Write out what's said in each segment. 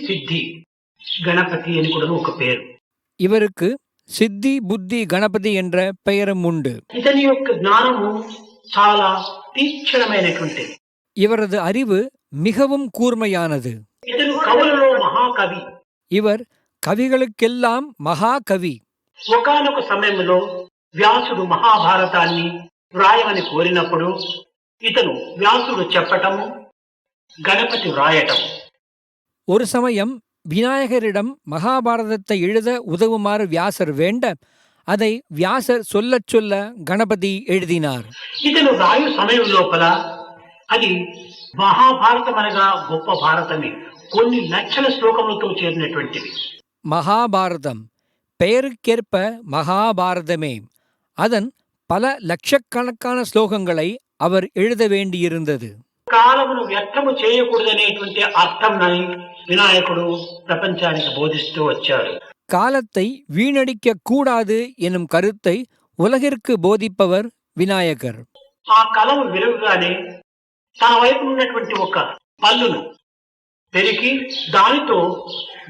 సిద్ధి గణపతి అని కూడా ఒక పేరు. இவருக்கு சித்தி புத்தி கணபதி என்ற பெயரும் உண்டு. ఇతని యొక్క జ్ఞానము చాలా తీక్షణమైనటువంటిది. இவரது அறிவு மிகவும் கூர்மையானது. ఇతను కవులలో మహాకవి. இவர் కవిகளுக்கெல்லாம் మహాకవి. ఒకానొక సమయంలో వ్యాసుడు మహాభారతాన్ని వ్రాయమని కోరినప్పుడు ఇతను వ్యాసుడు చెప్పటము, గణపతి వ్రాయటం. ஒரு சமயம் விநாயகரிடம் மகாபாரதத்தை எழுத உதவுமாறு வியாசர் வேண்ட அதை வியாசர் சொல்லச் சொல்ல கணபதி எழுதினார். ఇతను రాయు సమయం లోపల అది మహాభారతం అనగా గొప్ప భారతమే, కొన్ని లక్షల శ్లోకములతో చేరినటువంటిది. மகாபாரதம் பெயருக்கேற்ப மகாபாரதமே. அதன் பல லட்சக்கணக்கான ஸ்லோகங்களை அவர் எழுத வேண்டியிருந்தது. కాలమును వ్యర్థము చేయకూడదనేటువంటి అర్థంని వినాయకుడు ప్రపంచానికి బోధిస్తూ వచ్చాడు. காலத்தை வீணடிக்க கூடாது எனும் கருத்தை உலகிற்கு போதிப்பவர் விநாயகர். ఆ కలము విరవగానే తన వైపు ఉన్నటువంటి ఒక పల్లును పెరికి దానితో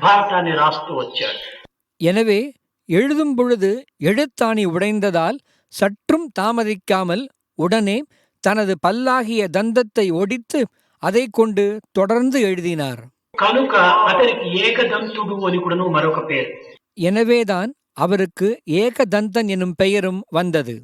భారతాన్ని రాస్తూ వచ్చాడు. எனவே எழுதும் பொழுது எழுத்தாணி உடைந்ததால் சற்றும் தாமதிக்காமல் உடனே தனது பல்லாகிய தந்தத்தை ஒடித்து அதை கொண்டு தொடர்ந்து எழுதினார். కనుక అతనికి ఏకదంతుడు అని కూడా మరొక పేరు. எனவேதான் அவருக்கு ஏகதந்தன் எனும் பெயரும் வந்தது.